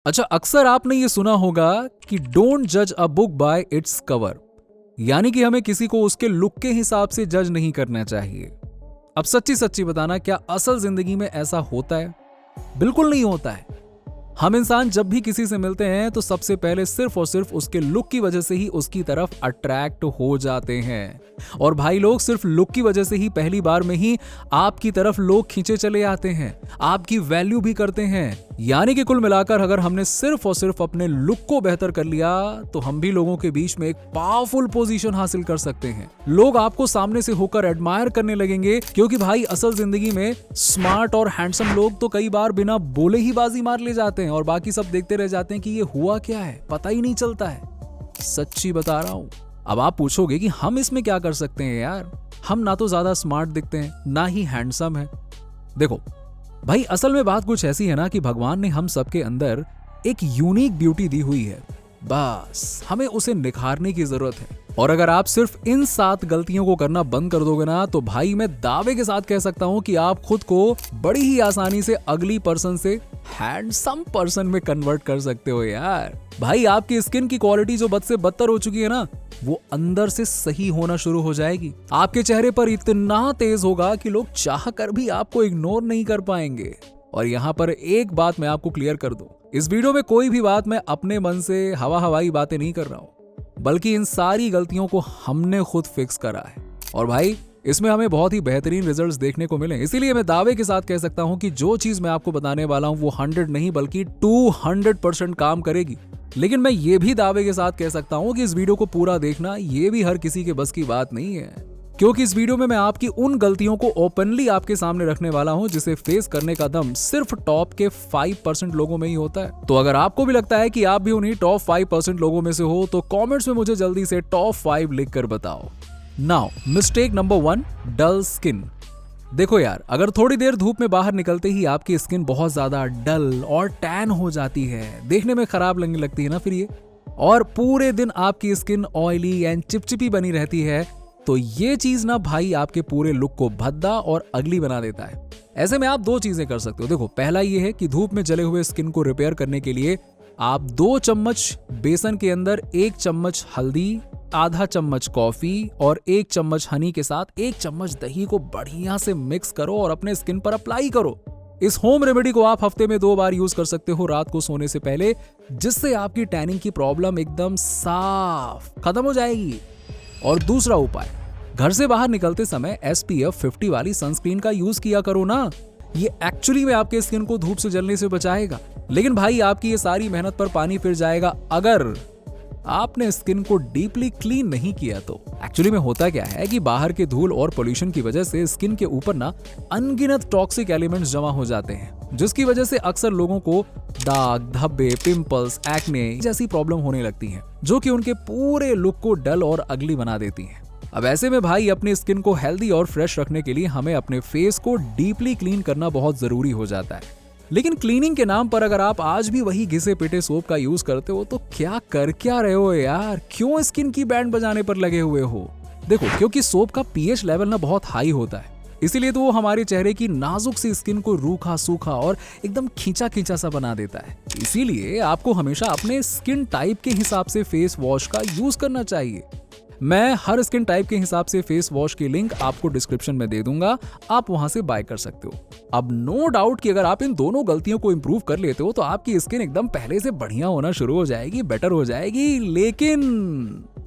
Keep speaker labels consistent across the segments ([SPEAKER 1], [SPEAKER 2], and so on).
[SPEAKER 1] अच्छा, अक्सर आपने ये सुना होगा कि डोंट जज a book by its cover, यानी कि हमें किसी को उसके लुक के हिसाब से जज नहीं करना चाहिए। अब सच्ची सच्ची बताना, क्या असल जिंदगी में ऐसा होता है? बिल्कुल नहीं होता है। हम इंसान जब भी किसी से मिलते हैं तो सबसे पहले सिर्फ और सिर्फ उसके लुक की वजह से ही उसकी तरफ अट्रैक्ट हो जाते हैं। और भाई लोग, सिर्फ लुक की वजह से ही पहली बार में ही आपकी तरफ लोग खींचे चले आते हैं, आपकी वैल्यू भी करते हैं। यानी कि कुल मिलाकर अगर हमने सिर्फ और सिर्फ अपने लुक को बेहतर कर लिया तो हम भी लोगों के बीच में एक पावरफुल पोजीशन हासिल कर सकते हैं। लोग आपको सामने से होकर एडमायर करने लगेंगे, क्योंकि भाई असल जिंदगी में स्मार्ट और हैंडसम लोग तो कई बार बिना बोले ही बाजी मार ले जाते हैं और बाकी सब देखते रह जाते हैं कि ये हुआ क्या है, पता ही नहीं चलता है। सच्ची बता रहा हूं। अब आप पूछोगे कि हम इसमें क्या कर सकते हैं यार, हम ना तो ज्यादा स्मार्ट दिखते हैं ना ही हैंडसम है। देखो भाई, असल में बात कुछ ऐसी है ना कि भगवान ने हम सबके अंदर एक यूनिक ब्यूटी दी हुई है, बस हमें उसे निखारने की जरूरत है। और अगर आप सिर्फ इन 7 गलतियों को करना बंद कर दोगे ना, तो भाई मैं दावे के साथ कह सकता हूं कि आप खुद को बड़ी ही आसानी से अगली पर्सन से हैंडसम पर्सन में कन्वर्ट कर सकते हो यार। भाई आपकी स्किन की क्वालिटी जो बद से बदतर हो चुकी है ना, वो अंदर से सही होना शुरू हो जाएगी। आपके चेहरे पर इतना तेज होगा कि लोग चाह कर भी आपको इग्नोर नहीं कर पाएंगे। और यहाँ पर एक बात मैं आपको क्लियर कर दूं, इस वीडियो में कोई भी बात मैं अपने मन से हवाई बातें नहीं कर रहा हूं, बल्कि इन सारी गलतियों को हमने खुद फिक्स करा है। और भाई इसमें हमें बहुत ही बेहतरीन रिजल्ट्स देखने को मिले। इसीलिए मैं दावे के साथ कह सकता हूं कि जो चीज मैं आपको बताने वाला हूं वो 100 नहीं बल्कि 200% काम करेगी। लेकिन मैं ये भी दावे के साथ कह सकता हूं कि इस वीडियो को पूरा देखना ये भी हर किसी के बस की बात नहीं है, क्योंकि इस वीडियो में मैं आपकी उन गलतियों को ओपनली आपके सामने रखने वाला हूं जिसे फेस करने का दम सिर्फ टॉप के 5% लोगों में ही होता है। तो अगर आपको भी लगता है कि आप भी उन्हीं टॉप 5% लोगों में से हो तो कमेंट्स में मुझे जल्दी से टॉप 5 लिखकर बताओ। Now mistake number 1, dull skin. देखो यार, अगर थोड़ी देर धूप में बाहर निकलते ही आपकी स्किन बहुत ज्यादा डल और टैन हो जाती है, देखने में खराब लगने लगती है ना फिर ये, और पूरे दिन आपकी स्किन ऑयली एंड चिपचिपी बनी रहती है, तो ये चीज ना भाई आपके पूरे लुक को भद्दा और अगली बना देता है। ऐसे में आप 2 चीजें कर सकते हो। देखो, पहला ये है कि धूप में जले हुए स्किन को रिपेयर करने के लिए आप 2 चम्मच बेसन के अंदर 1 चम्मच हल्दी, आधा चम्मच कॉफी और 1 चम्मच हनी के साथ 1 चम्मच दही को बढ़िया से मिक्स करो और अपने स्किन पर अप्लाई करो। इस होम रेमेडी को आप हफ्ते में 2 बार यूज कर सकते हो, रात को सोने से पहले, जिससे आपकी टैनिंग की प्रॉब्लम एकदम साफ खत्म हो जाएगी। और दूसरा उपाय, घर से बाहर निकलते समय SPF 50 वाली सनस्क्रीन का यूज किया करो ना। ये एक्चुअली में आपके स्किन को धूप से जलने से बचाएगा। लेकिन भाई आपकी ये सारी मेहनत पर पानी फिर जाएगा अगर आपने स्किन को डीपली क्लीन नहीं किया तो। एक्चुअली में होता क्या है कि बाहर के धूल और पोल्यूशन की वजह से स्किन के ऊपर ना अनगिनत टॉक्सिक एलिमेंट्स जमा हो जाते हैं, जिसकी वजह से अक्सर लोगों को दाग, धब्बे, पिंपल्स, एक्ने जैसी प्रॉब्लम होने लगती हैं, जो कि उनके पूरे लुक को डल और अगली बना देती हैं। अब ऐसे में भाई अपनी स्किन को हेल्दी और फ्रेश रखने के लिए हमें अपने फेस को डीपली क्लीन करना बहुत जरूरी हो जाता है। लेकिन क्लीनिंग के नाम पर अगर आप आज भी वही घिसे पिटे सोप का यूज करते हो तो क्या कर क्या रहे हो यार? क्यों स्किन की बैंड बजाने पर लगे हुए हो? देखो, क्योंकि सोप का pH लेवल ना बहुत हाई होता है, इसीलिए तो वो हमारे चेहरे की नाजुक सी स्किन को रूखा सूखा और एकदम खींचा खींचा सा बना देता है। इसीलिए आपको हमेशा अपने स्किन टाइप के हिसाब से फेस वॉश का यूज करना चाहिए। मैं हर स्किन टाइप के हिसाब से फेस वॉश की लिंक आपको डिस्क्रिप्शन में दे दूंगा, आप वहां से बाय कर सकते हो। अब नो डाउट कि अगर आप इन दोनों गलतियों को इंप्रूव कर लेते हो तो आपकी स्किन एकदम पहले से बढ़िया होना शुरू हो जाएगी, बेटर हो जाएगी, लेकिन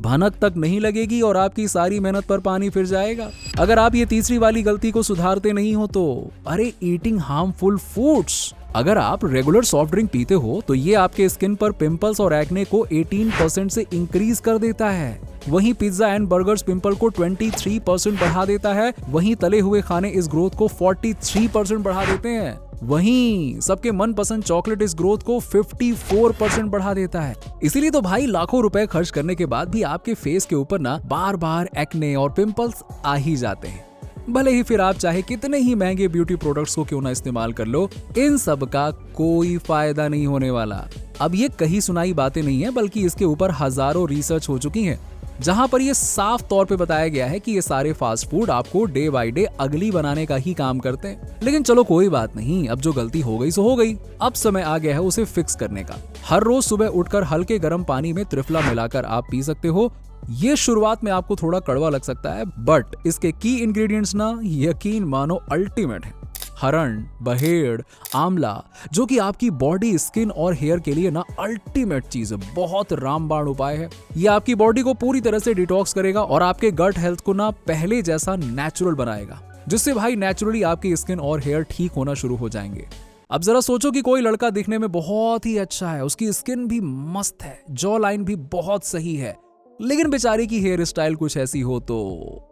[SPEAKER 1] भनक तक नहीं लगेगी और आपकी सारी मेहनत पर पानी फिर जाएगा। अगर आप ये तीसरी वाली गलती को सुधारते नहीं हो तो अरे ईटिंग हार्मफुल फूड्स। अगर आप रेगुलर सॉफ्ट ड्रिंक पीते हो तो ये आपके स्किन पर पिंपल्स और एक्ने को 18% से इंक्रीज कर देता है। वहीं पिज्जा एंड बर्गर्स पिंपल को 23% बढ़ा देता है। वहीं तले हुए खाने इस ग्रोथ को 43% बढ़ा देते हैं। वहीं सबके मनपसंद चॉकलेट इस ग्रोथ को 54% बढ़ा देता है। इसीलिए तो भाई लाखों रुपए खर्च करने के बाद भी आपके फेस के ऊपर ना बार बार एक्ने और पिंपल्स आ ही जाते हैं। भले ही फिर आप चाहे कितने ही महंगे ब्यूटी प्रोडक्ट्स को क्यों ना इस्तेमाल कर लो, इन सब का कोई फायदा नहीं होने वाला। अब ये कहीं सुनाई बातें नहीं है, बल्कि इसके ऊपर हजारों रिसर्च हो चुकी हैं, जहां पर ये साफ तौर पे बताया गया है कि ये सारे फास्ट फूड आपको डे बाय डे अगली बनाने का ही काम करते हैं। लेकिन चलो कोई बात नहीं, अब जो गलती हो गई सो हो गई, अब समय आ गया है उसे फिक्स करने का। हर रोज सुबह उठकर हल्के गर्म पानी में त्रिफला मिलाकर आप पी सकते हो। ये शुरुआत में आपको थोड़ा कड़वा लग सकता है, बट इसके की इंग्रेडिएंट्स ना यकीन मानो अल्टीमेट है। हरण, बहेड़, आंवला, जो कि आपकी बॉडी, स्किन और हेयर के लिए ना अल्टीमेट चीज है, बहुत रामबाण उपाय है। ये आपकी बॉडी को पूरी तरह से डिटॉक्स करेगा और आपके गट हेल्थ को ना पहले जैसा नेचुरल बनाएगा, जिससे भाई नेचुरली आपकी स्किन और हेयर ठीक होना शुरू हो जाएंगे। अब जरा सोचो कि कोई लड़का दिखने में बहुत ही अच्छा है, उसकी स्किन भी मस्त है, जॉ लाइन भी बहुत सही है, लेकिन बेचारे की हेयर स्टाइल कुछ ऐसी हो तो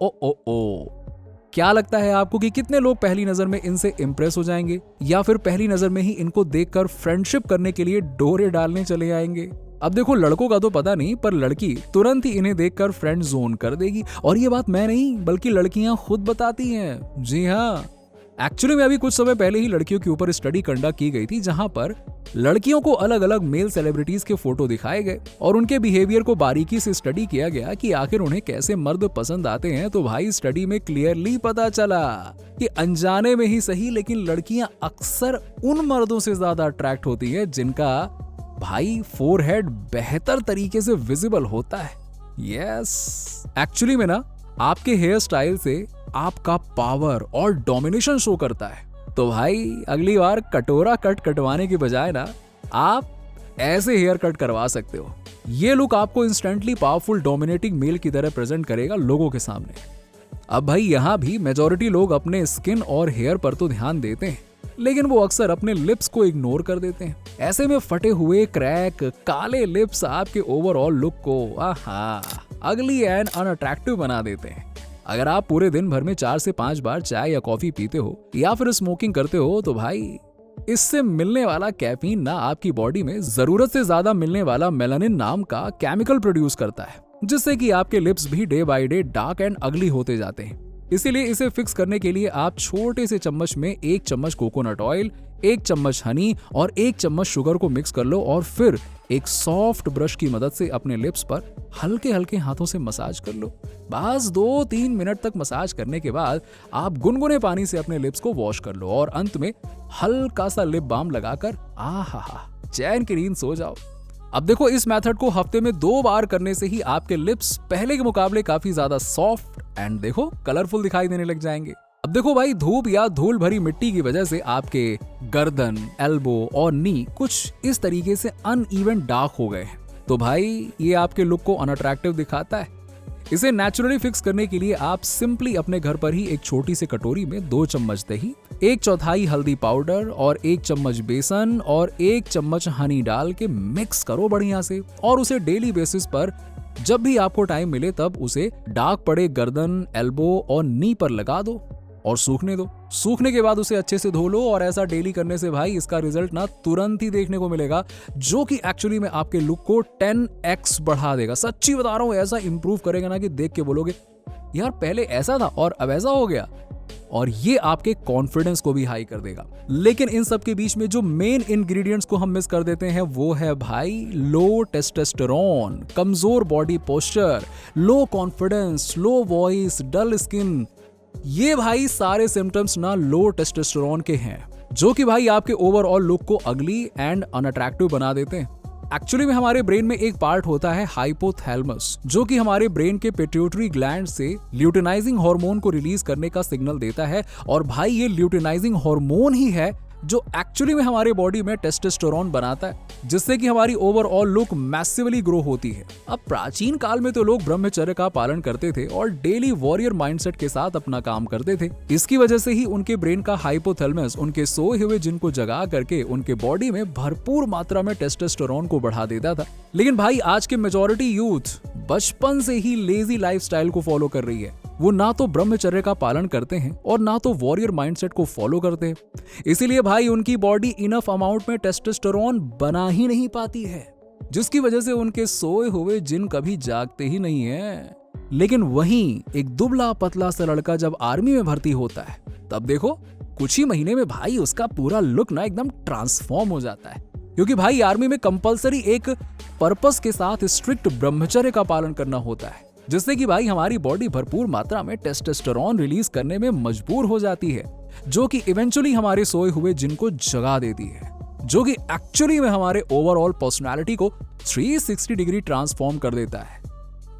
[SPEAKER 1] ओ क्या लगता है आपको कि कितने लोग पहली नजर में इनसे इंप्रेस हो जाएंगे, या फिर पहली नजर में ही इनको देखकर फ्रेंडशिप करने के लिए डोरे डालने चले आएंगे? अब देखो, लड़कों का तो पता नहीं, पर लड़की तुरंत ही इन्हें देखकर फ्रेंड जोन कर देगी। और ये बात मैं नहीं बल्कि लड़कियां खुद बताती हैं। जी हाँ, एक्चुअली में अभी कुछ समय पहले ही लड़कियों के ऊपर स्टडी कंडक्ट की गई थी, जहां पर लड़कियों को अलग अलग मेल सेलिब्रिटीज के फोटो दिखाए गए और उनके बिहेवियर को बारीकी से स्टडी किया गया कि आखिर उन्हें कैसे मर्द पसंद आते हैं। तो भाई स्टडी में क्लियरली पता चला कि अनजाने में ही सही, लेकिन लड़कियां अक्सर उन मर्दों से ज्यादा अट्रैक्ट होती है जिनका भाई फोरहेड बेहतर तरीके से विजिबल होता है। यस, एक्चुअली में ना आपके हेयर स्टाइल से आपका पावर और डोमिनेशन शो करता है। तो भाई अगली बार कटोरा कट कटवाने की बजाय ना आप ऐसे हेयर कट करवा सकते हो। ये लुक आपको इंस्टेंटली पावरफुल डोमिनेटिंग मेल की तरह प्रेजेंट करेगा लोगों के सामने। अब भाई यहाँ भी मेजॉरिटी लोग अपने स्किन और हेयर पर तो ध्यान देते हैं, लेकिन वो अक्सर अपने लिप्स को इग्नोर कर देते हैं। ऐसे में फटे हुए क्रैक काले लिप्स आपके ओवरऑल लुक को अगली एंड अनअट्रैक्टिव बना देते हैं। अगर आप पूरे दिन भर में 4 से 5 बार चाय या कॉफी पीते हो या फिर स्मोकिंग करते हो, तो भाई इससे मिलने वाला कैफीन ना आपकी बॉडी में जरूरत से ज्यादा मिलने वाला मेलानिन नाम का केमिकल प्रोड्यूस करता है, जिससे कि आपके लिप्स भी day by day dark and अगली होते जाते हैं। इसीलिए इसे फिक्स करने के लिए आप छोटे से चम्मच में 1 चम्मच कोकोनट ऑयल, 1 चम्मच हनी और 1 चम्मच शुगर को मिक्स कर लो और फिर एक सॉफ्ट ब्रश की मदद से अपने लिप्स पर हल्के हल्के हाथों से मसाज कर लो। बस 2-3 मिनट तक मसाज करने के बाद आप गुनगुने पानी से अपने लिप्स को वॉश कर लो और अंत में हल्का सा लिप बाम लगाकर चैन की नींद सो जाओ। अब देखो, इस मेथड को हफ्ते में 2 बार करने से ही आपके लिप्स पहले के मुकाबले काफी ज्यादा सॉफ्ट एंड देखो कलरफुल दिखाई देने लग जाएंगे। अब देखो भाई, धूप या धूल भरी मिट्टी की वजह से आपके गर्दन, एल्बो और नी कुछ इस तरीके से अनइवन डार्क हो गए हैं, तो भाई ये आपके लुक को अनअट्रैक्टिव दिखाता है। इसे नेचुरली फिक्स करने के लिए आप सिंपली अपने घर पर ही एक छोटी सी कटोरी में 2 चम्मच दही, 1/4 हल्दी पाउडर और 1 चम्मच बेसन और 1 चम्मच हनी डाल के मिक्स करो बढ़िया से, और उसे डेली बेसिस पर जब भी आपको टाइम मिले तब उसे डार्क पड़े गर्दन, एल्बो और नी पर लगा दो और सूखने दो। सूखने के बाद उसे अच्छे से धो लो, और ऐसा डेली करने से भाई इसका रिजल्ट ना तुरंत ही देखने को मिलेगा, जो कि एक्चुअली में आपके लुक को 10x बढ़ा देगा। सच्ची बता रहा हूं, ऐसा इंप्रूव करेगा ना कि देख के बोलोगे यार पहले ऐसा था और अब ऐसा हो गया। और ये आपके कॉन्फिडेंस को भी हाई कर देगा। लेकिन इन सब के बीच में जो मेन इंग्रेडिएंट्स को हम मिस कर देते हैं वो है भाई लो टेस्टोस्टेरोन, कमजोर body posture, low confidence, low voice, डल स्किन। ये भाई सारे सिम्टम्स ना लो टेस्टोस्टेरोन के हैं, जो कि भाई आपके ओवरऑल लुक को अगली एंड अनअट्रैक्टिव बना देते हैं। एक्चुअली में हमारे ब्रेन में एक पार्ट होता है हाइपोथैलेमस, जो कि हमारे ब्रेन के पिट्यूटरी ग्लैंड से ल्यूटिनाइजिंग हार्मोन को रिलीज करने का सिग्नल देता है। और भाई ये ल्यूटिनाइजिंग हार्मोन ही है जो एक्चुअली में हमारे बॉडी में टेस्टोस्टेरोन बनाता है, जिससे कि हमारी ओवरऑल लुक मैसिवली ग्रो होती है। अब प्राचीन काल में तो लोग ब्रह्मचर्य का पालन करते थे और डेली वॉरियर माइंडसेट के साथ अपना काम करते थे। इसकी वजह से ही उनके ब्रेन का हाइपोथैलेमस उनके सोए हुए जिन को जगा करके उनके बॉडी में भरपूर मात्रा में टेस्टोस्टेरोन को बढ़ा देता था। लेकिन भाई आज के मेजॉरिटी यूथ बचपन से ही लेजी लाइफस्टाइल को फॉलो कर रही है। वो ना तो ब्रह्मचर्य का पालन करते हैं और ना तो वॉरियर माइंडसेट को फॉलो करते हैं। इसीलिए भाई उनकी बॉडी इनफ अमाउंट में टेस्टोस्टेरोन बना ही नहीं पाती है, जिसकी वजह से उनके सोए हुए जिन कभी जागते ही नहीं है। लेकिन वहीं एक दुबला पतला सा लड़का जब आर्मी में भर्ती होता है, तब देखो कुछ ही महीने में भाई उसका पूरा लुक ना एकदम ट्रांसफॉर्म हो जाता है। क्योंकि भाई आर्मी में कंपलसरी एक पर्पस के साथ स्ट्रिक्ट ब्रह्मचर्य का पालन करना होता है, जिससे कि भाई हमारी बॉडी भरपूर मात्रा में टेस्टोस्टेरोन रिलीज करने में मजबूर हो जाती है, जो कि इवेंचुअली हमारे सोए हुए जिन को जगा देती है, जो कि एक्चुअली में हमारे ओवरऑल पर्सनालिटी को 360 डिग्री ट्रांसफॉर्म कर देता है।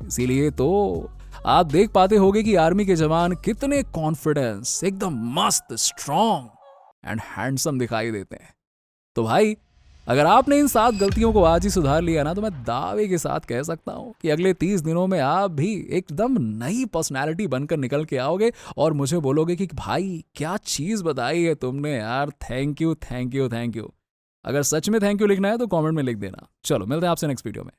[SPEAKER 1] इसीलिए तो आप देख पाते होंगे कि आर्मी के जवान कितने कॉन्फिडेंस, एकदम मस्त, स्ट्रॉन्ग एंड हैंडसम दिखाई देते हैं। तो भाई अगर आपने इन 7 गलतियों को आज ही सुधार लिया ना, तो मैं दावे के साथ कह सकता हूं कि अगले 30 दिनों में आप भी एकदम नई पर्सनैलिटी बनकर निकल के आओगे और मुझे बोलोगे कि भाई क्या चीज बताई है तुमने यार, thank you thank you thank you. अगर सच में थैंक यू लिखना है तो कमेंट में लिख देना। चलो मिलते हैं आपसे नेक्स्ट वीडियो में।